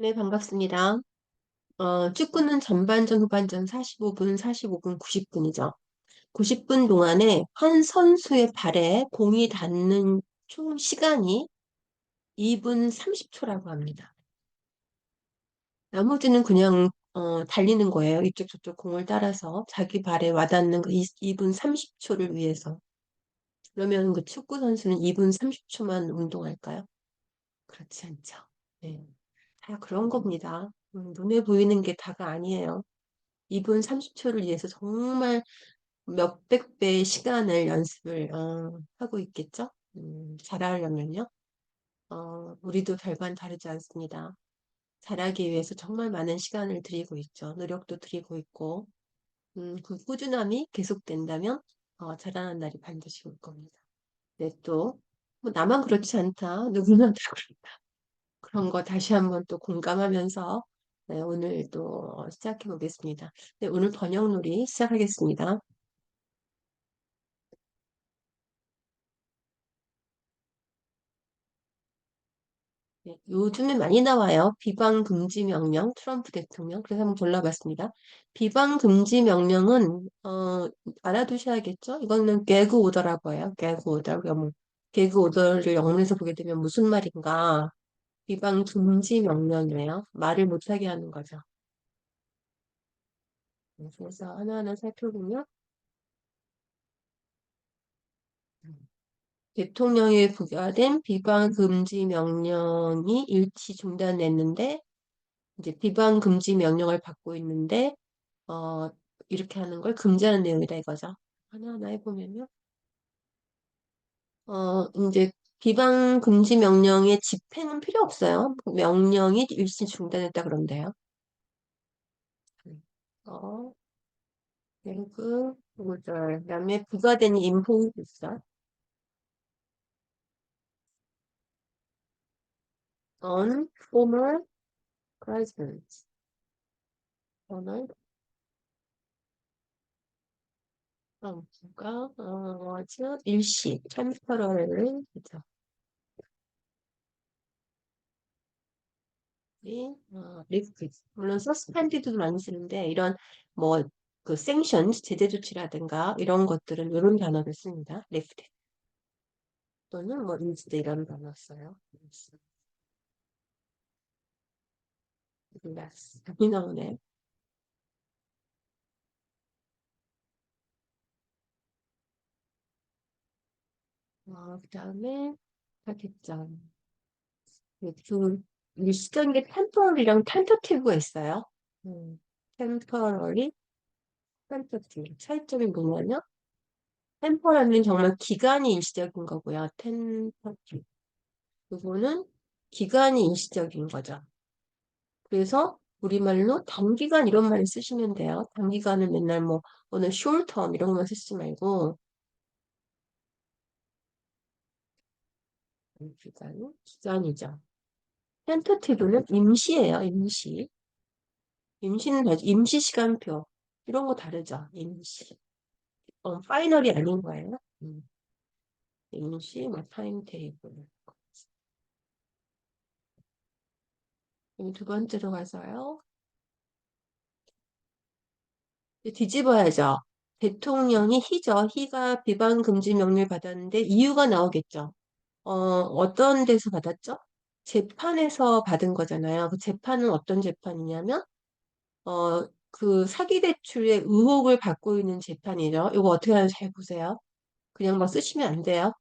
네, 반갑습니다. 축구는 전반전, 후반전 45분, 45분, 90분이죠. 90분 동안에 한 선수의 발에 공이 닿는 총 시간이 2분 30초라고 합니다. 나머지는 그냥 달리는 거예요. 이쪽 저쪽 공을 따라서 자기 발에 와닿는 그 2분 30초를 위해서. 그러면 그 축구 선수는 2분 30초만 운동할까요? 그렇지 않죠. 네. 다 그런 겁니다. 눈에 보이는 게 다가 아니에요. 2분 30초를 위해서 정말 몇백 배의 시간을 연습을 하고 있겠죠? 잘하려면요. 우리도 별반 다르지 않습니다. 잘하기 위해서 정말 많은 시간을 들이고 있죠. 노력도 들이고 있고, 그 꾸준함이 계속된다면 잘하는 날이 반드시 올 겁니다. 네, 또, 뭐 나만 그렇지 않다. 누구나 다 그렇다. 그런 거 다시 한번 또 공감하면서 네, 오늘 또 시작해 보겠습니다. 네, 오늘 번역놀이 시작하겠습니다. 네, 요즘에 많이 나와요. 비방 금지 명령, 트럼프 대통령. 그래서 한번 골라봤습니다. 비방 금지 명령은 알아두셔야겠죠? 이거는 개그 오더라고 해요. 개그 오더. 그러면 개그 오더를 영문에서 보게 되면 무슨 말인가? 비방 금지 명령이에요. 말을 못하게 하는 거죠. 그래서 하나하나 살펴보면 대통령에 부과된 비방 금지 명령이 일치 중단됐는데 이제 비방 금지 명령을 받고 있는데 어, 이렇게 하는 걸 금지하는 내용이다 이거죠. 하나하나 해보면요. 이제 비방 금지 명령의 집행은 필요 없어요. 명령이 일시 중단했다 그런데요. 어, 그리고 그다음에 부과된 임포 있어. on former presidents. 오늘 부가 was 일시 temporarily 그죠? 리스크. 물론 서스펜디드도 많이 쓰는데 이런 뭐 그 sanctions 제재 조치라든가 이런 것들은 이런 단어를 씁니다. 리프트 또는 뭐 인스트 이런 단어 써요. 많이 나오네. 그다음에 타겟점. 그 일시적인 게 temporally랑 tentative가 있어요. temporary, tentative. 차이점이 뭐냐면 temporally는 정말 기간이 일시적인 거고요. tentative. 그거는 기간이 일시적인 거죠. 그래서 우리말로 단기간 이런 말을 쓰시면 돼요. 단기간을 맨날 뭐 오늘 short term 이런 것만 쓰지 말고 기간이죠. tentative는 임시예요. 임시. 임시는 임시 시간표 이런 거 다르죠. 임시. 파이널이 아닌 거예요. 임시 뭐 타임테이블. 두 번째로 가서요. 뒤집어야죠. 대통령이 희죠. 희가 비방 금지 명령을 받았는데 이유가 나오겠죠. 어떤 데서 받았죠? 재판에서 받은 거잖아요. 그 재판은 어떤 재판이냐면, 그 사기대출의 의혹을 받고 있는 재판이죠. 이거 어떻게 하는지 잘 보세요. 그냥 막 쓰시면 안 돼요.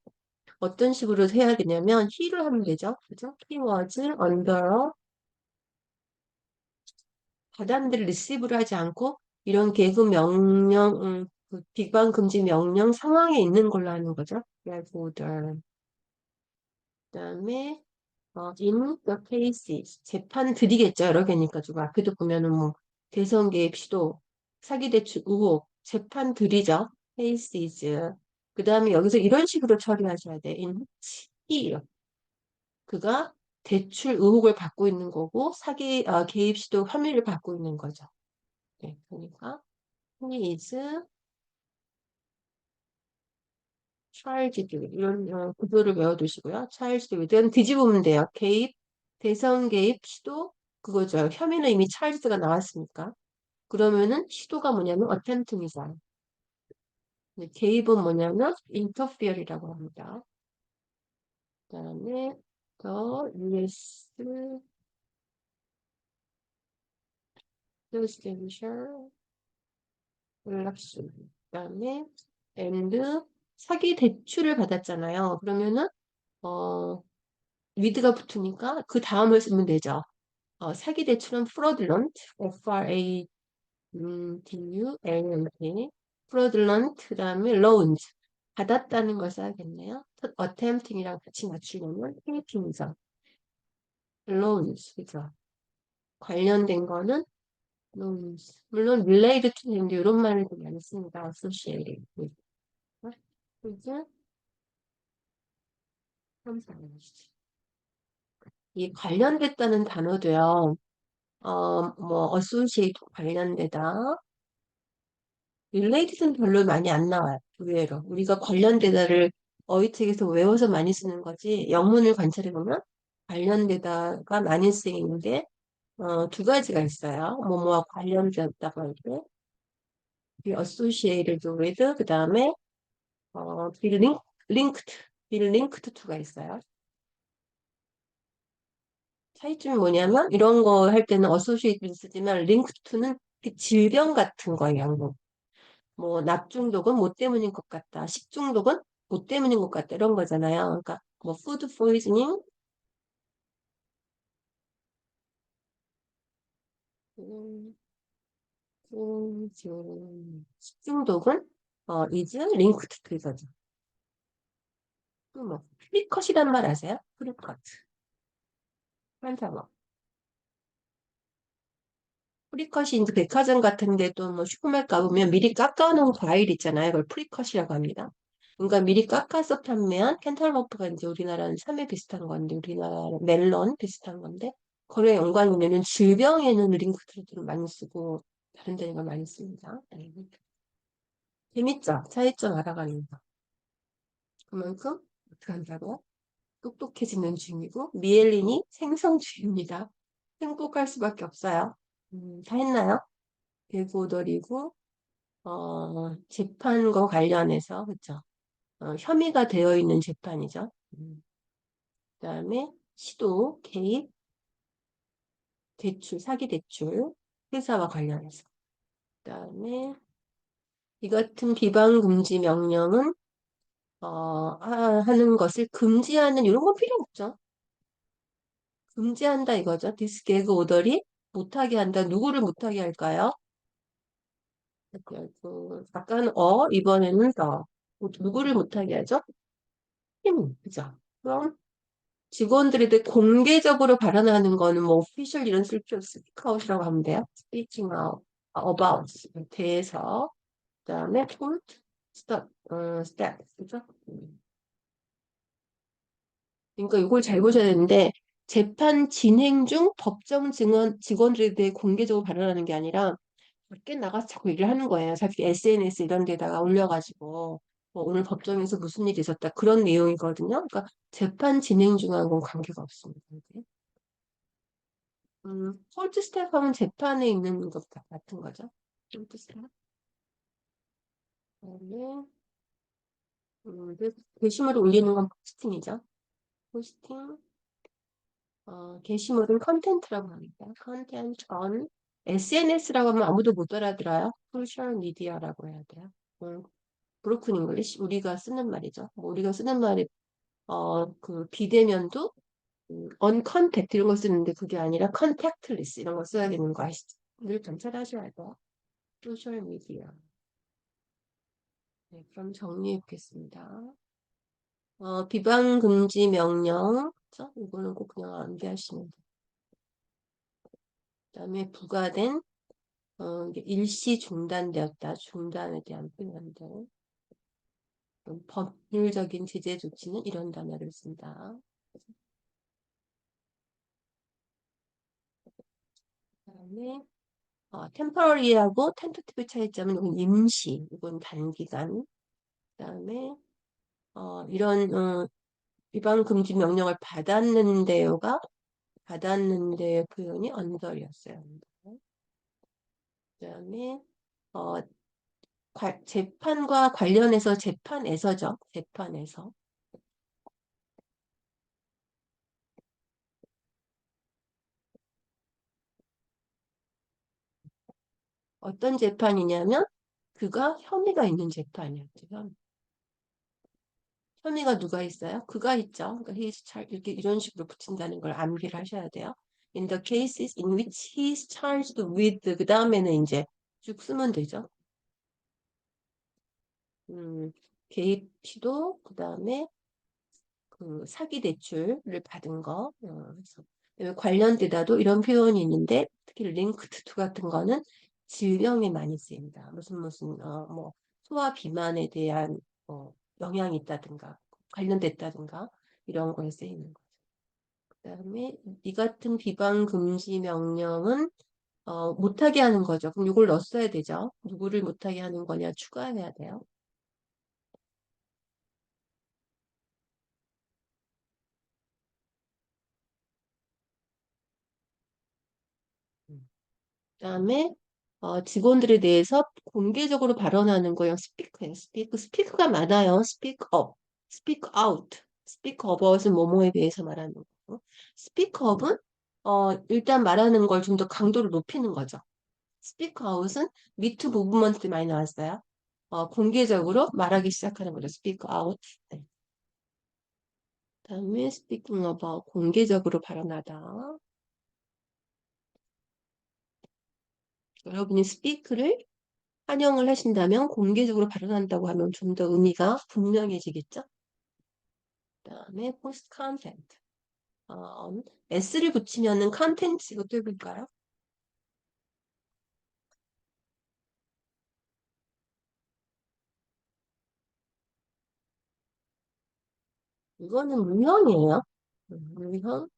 어떤 식으로 해야 되냐면, he를 하면 되죠. 그죠? He was under, 받았는데 receive를 하지 않고, 이런 계급 명령, 그 비방 금지 명령 상황에 있는 걸로 하는 거죠. 그래서, 그다음에 in the cases 재판 드리겠죠. 여러 개니까 좀 앞에도 보면은 뭐 대선 개입 시도 사기 대출 의혹 재판 드리죠. cases 그다음에 여기서 이런 식으로 처리하셔야 돼. in which he 그가 대출 의혹을 받고 있는 거고 사기 개입 시도 혐의를 받고 있는 거죠. 네, 그러니까 he is charged 이런 구조를 외워두시고요. charged with 뒤집으면 돼요. 개입 대선 개입 시도 그거죠. 혐의는 이미 찰스가 나왔으니까. 그러면은 시도가 뭐냐면 attempt이잖아. 개입은 뭐냐면 interfere이라고 합니다. 그다음에 더 US substantial relation. 그다음에 and 사기 대출을 받았잖아요. 그러면은 어 with가 붙으니까 그 다음을 쓰면 되죠. 사기 대출은 fraudulent, fraudulent, fraudulent 그다음에 loans 받았다는 걸 써야겠네요. attempting이랑 같이 맞추려면 테이핑이죠. loans 그죠? 관련된 거는 loans. 물론 related to 인데 이런 말을 좀 많이 씁니다. associated with. 그죠? 이 관련됐다는 단어도요. 뭐 associate 관련되다. related는 별로 많이 안 나와요. 의외로. 우리가 관련되다를 어휘책에서 외워서 많이 쓰는 거지. 영문을 관찰해 보면 관련되다가 많이 쓰이는데 두 가지가 있어요. 뭐뭐와 관련되었다고 할 때, be associated with, 그 다음에 be linked, be linked to가 있어요. 차이점이 뭐냐면 이런 거 할 때는 associated 쓰지만 linked to는 그 질병 같은 거예요. 뭐 납중독은 뭐 때문인 것 같다. 식중독은 뭐 때문인 것 같다. 이런 거잖아요. 그러니까 뭐 food poisoning, 음, 식중독은 is linked to 이거죠. 뭐 프리컷이란 말 아세요? 프리컷. 한사뭐 프리컷이 이제 백화점 같은 데도 뭐 슈퍼마켓 가보면 미리 깎아놓은 과일 있잖아요. 그걸 프리컷이라고 합니다. 그러니까 미리 깎아서 판매한 캔탈버프가 이제 우리나라는 참외 비슷한 건데 우리나라 멜론 비슷한 건데 거기에 연관이 있는 질병에는 링크트를 많이 쓰고 다른 데는 많이 씁니다. 네. 재밌죠? 차이점 알아가는 거. 그만큼 어떻게 한다고? 똑똑해지는 중이고 미엘린이 생성 중입니다. 행복할 수밖에 없어요. 다 했나요? 대고돌이고 재판과 관련해서 그렇죠. 혐의가 되어 있는 재판이죠. 그다음에 시도, 개입, 대출, 사기 대출, 회사와 관련해서. 그다음에 이 같은 비방 금지 명령은 하는 것을 금지하는 이런 건 필요 없죠. 금지한다 이거죠. 디스게그 오더리 못하게 한다. 누구를 못하게 할까요? 아까는 이번에는 누구를 못하게 하죠? 팀, 그죠? 그럼 직원들에 대해 공개적으로 발언하는 거는 뭐 official 이런 쓸 필요 없이 speak out이라고 하면 돼요. speaking out, about 대해서 그다음에 point, step 그죠? 그러니까 이걸 잘 보셔야 되는데 재판 진행 중 법정 증언 직원들에 대해 공개적으로 발언하는 게 아니라 밖에 나가서 자꾸 얘기를 하는 거예요. 자기 SNS 이런 데다가 올려가지고 뭐 오늘 법정에서 무슨 일이 있었다 그런 내용이거든요. 그러니까 재판 진행 중하고는 관계가 없습니다. 홀트 스텝 하면 재판에 있는 것 같은 거죠. 홀트 스텝. 그다음에 게시물을 올리는 건 포스팅이죠. 포스팅. 게시물은 컨텐츠라고 합니다. 컨텐츠 on SNS라고 하면 아무도 못 알아들어요. 소셜 미디어라고 해야 돼요. 브로큰 잉글리시 우리가 쓰는 말이죠. 뭐 우리가 쓰는 말이 그 비대면도 on contact 이런 거 쓰는데 그게 아니라 contactless 이런 거 써야 되는 거 아시죠? 늘 점찰하셔야 돼요. 소셜 미디어. 네, 그럼 정리해 보겠습니다. 비방 금지 명령, 그죠? 이거는 꼭 그냥 암기하시면 돼요. 그다음에 부과된 이게 일시 중단되었다. 중단에 대한 표현들. 법률적인 제재 조치는 이런 단어를 쓴다. 그다음에 temporary하고 tentative 차이점은 이건 임시, 이건 단기간. 그다음에 이런 비방 금지 명령을 받았는데요가 받았는데 표현이 언더였어요. 언더. 그다음에 어, 재판과 관련해서 재판에서죠. 재판에서. 어떤 재판이냐면 그가 혐의가 있는 재판이었죠. 혐의가 누가 있어요? 그가 있죠. 그러니까 이렇게 이런 식으로 붙인다는 걸 암기를 하셔야 돼요. In the cases in which he is charged with 그 다음에는 이제 쭉 쓰면 되죠. 음, 개입 시도 그 다음에 그 사기 대출을 받은 거. 그래서 그다음에 관련되다도 이런 표현이 있는데 특히 linked to 같은 거는 질병에 많이 쓰입니다. 무슨 뭐 소화 비만에 대한 영향이 있다든가 관련됐다든가 이런 거에 쓰이는 거. 그다음에 이 같은 비방 금지 명령은 못하게 하는 거죠. 그럼 이걸 넣었어야 되죠. 누구를 못하게 하는 거냐 추가해야 돼요. 그다음에 직원들에 대해서 공개적으로 발언하는 거요. 스피크예요. 스피크가 많아요. speak up, speak out, speak about은 뭐뭐에 대해서 말하는 거고. speak up은 일단 말하는 걸 좀 더 강도를 높이는 거죠. speak out은 미투 무브먼트 때 많이 나왔어요. 공개적으로 말하기 시작하는 거죠. speak out. 네. 그다음에 speaking about 공개적으로 발언하다. 여러분이 speak를 환영을 하신다면 공개적으로 발언한다고 하면 좀 더 의미가 분명해지겠죠? 그다음에 post content. s를 붙이면은 컨텐츠 이것도 해볼까요? 이거는 문형이에요. 문형,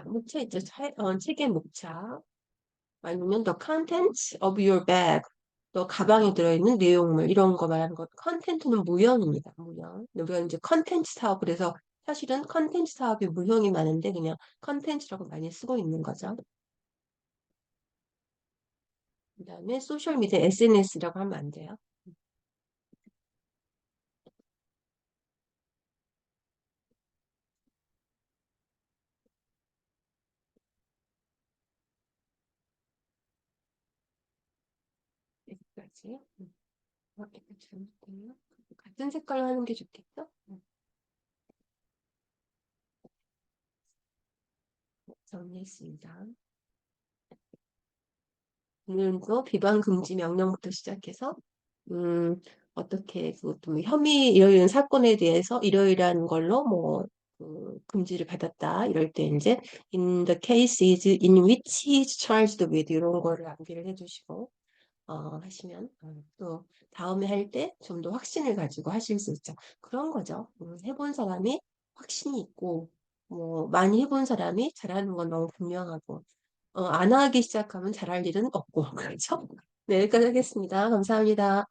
묵차 있죠. 책의 묵차. 아니면 the contents of your bag. 너 가방에 들어있는 내용물 이런 거 말하는 것. 컨텐츠는 무형입니다. 무형. 우리가 이제 컨텐츠 사업 그래서 사실은 컨텐츠 사업이 무형이 많은데 그냥 컨텐츠라고 많이 쓰고 있는 거죠. 그다음에 소셜 미디어 SNS라고 하면 안 돼요. 여기까지. 이렇게 잘못됐나? 같은 색깔로 하는 게 좋겠죠? 정리했습니다. 오늘은 또 비방 금지 명령부터 시작해서 어떻게 그것도 뭐 혐의 이러이러한 사건에 대해서 이러이러한 걸로 금지를 받았다 이럴 때 이제 in the cases in which he is charged with 이런 거를 암기를 해주시고 하시면 또 다음에 할 때 좀 더 확신을 가지고 하실 수 있죠. 그런 거죠. 해본 사람이 확신이 있고 뭐 많이 해본 사람이 잘하는 건 너무 분명하고 안 하기 시작하면 잘할 일은 없고 그렇죠? 네, 여기까지 하겠습니다. 감사합니다.